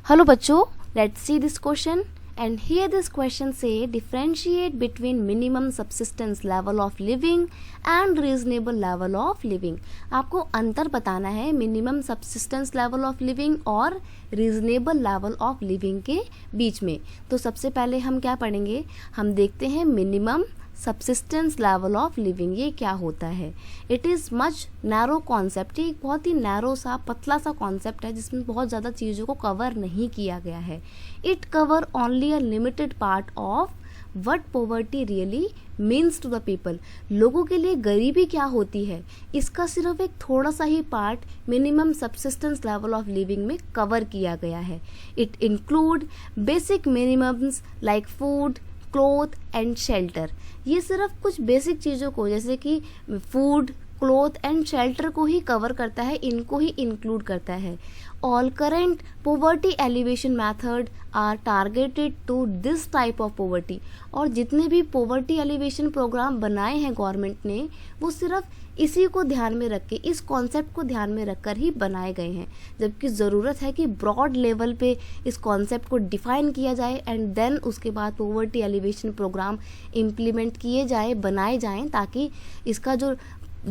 Hello बच्चों, let's see this question and here this question say differentiate between minimum subsistence level of living and reasonable level of living। आपको अंतर बताना है minimum subsistence level of living और reasonable level of living के बीच में। तो सबसे पहले हम क्या पढ़ेंगे, हम देखते हैं minimum subsistence level of living ये क्या होता है। It is much narrow concept, ये एक बहुत ही नैरो सा पतला सा कॉन्सेप्ट है जिसमें बहुत ज़्यादा चीज़ों को कवर नहीं किया गया है। It cover only a limited part of what poverty really means to the people. लोगों के लिए गरीबी क्या होती है, इसका सिर्फ एक थोड़ा सा ही part minimum subsistence level of living में कवर किया गया है। It include basic minimums like food, cloth and shelter. ये सिर्फ कुछ बेसिक चीज़ों को जैसे कि फूड, क्लोथ एंड शेल्टर को ही कवर करता है, इनको ही इंक्लूड करता है। All current poverty alleviation method are targeted to this type of poverty. और जितने भी पोवर्टी एलिवेशन प्रोग्राम बनाए हैं गवर्नमेंट ने, वो सिर्फ इसी को ध्यान में रख के, इस कॉन्सेप्ट को ध्यान में रखकर ही बनाए गए हैं। जबकि ज़रूरत है कि ब्रॉड लेवल पे इस कॉन्सेप्ट को डिफाइन किया जाए एंड देन उसके बाद पोवर्टी एलिवेशन प्रोग्राम इम्प्लीमेंट किए जाए, बनाए जाएं, ताकि इसका जो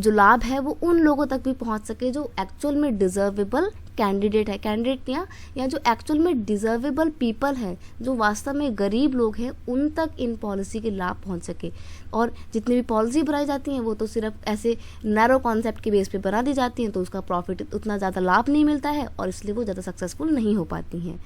लाभ है वो उन लोगों तक भी पहुंच सके जो एक्चुअल में डिजर्वेबल कैंडिडेट है, या जो एक्चुअल में डिजर्वेबल पीपल है, जो वास्तव में गरीब लोग हैं, उन तक इन पॉलिसी के लाभ पहुंच सके। और जितनी भी पॉलिसी बनाई जाती हैं वो तो सिर्फ ऐसे नैरो कॉन्सेप्ट के बेस पे बना दी जाती हैं, तो उसका प्रॉफिट उतना ज़्यादा लाभ नहीं मिलता है और इसलिए वो ज़्यादा सक्सेसफुल नहीं हो पाती हैं।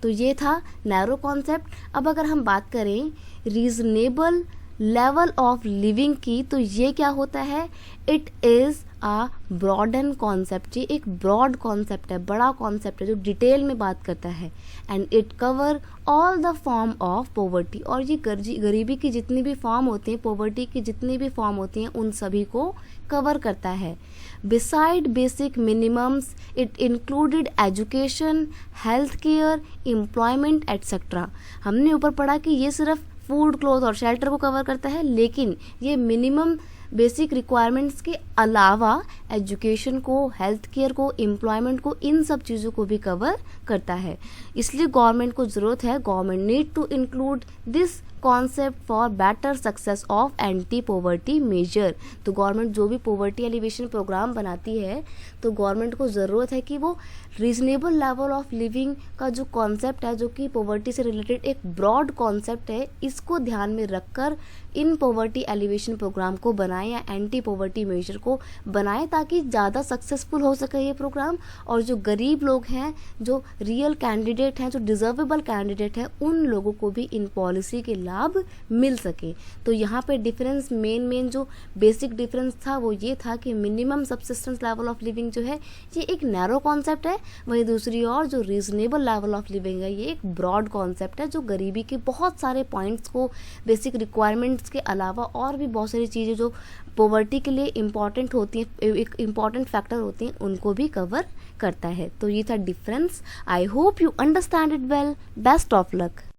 तो ये था नैरो कॉन्सेप्ट। अब अगर हम बात करें रीजनेबल लेवल ऑफ लिविंग की, तो ये क्या होता है, it is a broaden concept. ये एक ब्रॉड कॉन्सेप्ट है, बड़ा कॉन्सेप्ट है जो डिटेल में बात करता है। And it cover all the form of poverty. और ये गरीबी की जितनी भी फॉर्म होती हैं, पॉवर्टी की जितनी भी फॉर्म होती हैं, उन सभी को कवर करता है। Beside basic minimums it included education, health care, employment etcetera. हमने ऊपर पढ़ा कि ये सिर्फ फूड, क्लोथ और शेल्टर को कवर करता है, लेकिन ये मिनिमम बेसिक रिक्वायरमेंट्स के अलावा एजुकेशन को, हेल्थ केयर को, एम्प्लॉयमेंट को, इन सब चीज़ों को भी कवर करता है। इसलिए गवर्नमेंट को ज़रूरत है, government need to include this concept for better success of anti poverty measure. तो गवर्नमेंट जो भी पॉवर्टी एलिवेशन प्रोग्राम बनाती है, तो गवर्नमेंट को ज़रूरत है कि वो रीजनेबल लेवल ऑफ लिविंग का जो कॉन्सेप्ट है, जो कि पॉवर्टी से रिलेटेड एक ब्रॉड कॉन्सेप्ट है, इसको ध्यान में रखकर इन पॉवर्टी एलिवेशन प्रोग्राम को बनाए या एंटी पॉवर्टी मेजर को बनाए, ताकि ज़्यादा सक्सेसफुल हो सके ये प्रोग्राम। और जो गरीब लोग हैं, जो रियल कैंडिडेट हैं, जो डिजर्वेबल कैंडिडेट हैं, उन लोगों को भी इन पॉलिसी के लाभ मिल सके। तो यहाँ पे डिफरेंस, मेन जो बेसिक डिफरेंस था वो ये था कि minimum subsistence level of living जो है ये एक नैरो कॉन्सेप्ट है, वहीं दूसरी ओर जो रीजनेबल लेवल ऑफ लिविंग है ये एक ब्रॉड कॉन्सेप्ट है, जो गरीबी के बहुत सारे पॉइंट्स को, बेसिक रिक्वायरमेंट्स के अलावा और भी बहुत सारी चीज़ें जो पॉवर्टी के लिए इम्पॉर्टेंट होती हैं, एक इम्पॉर्टेंट फैक्टर होती हैं, उनको भी कवर करता है। तो ये था difference. I hope you understand it well. Best of luck.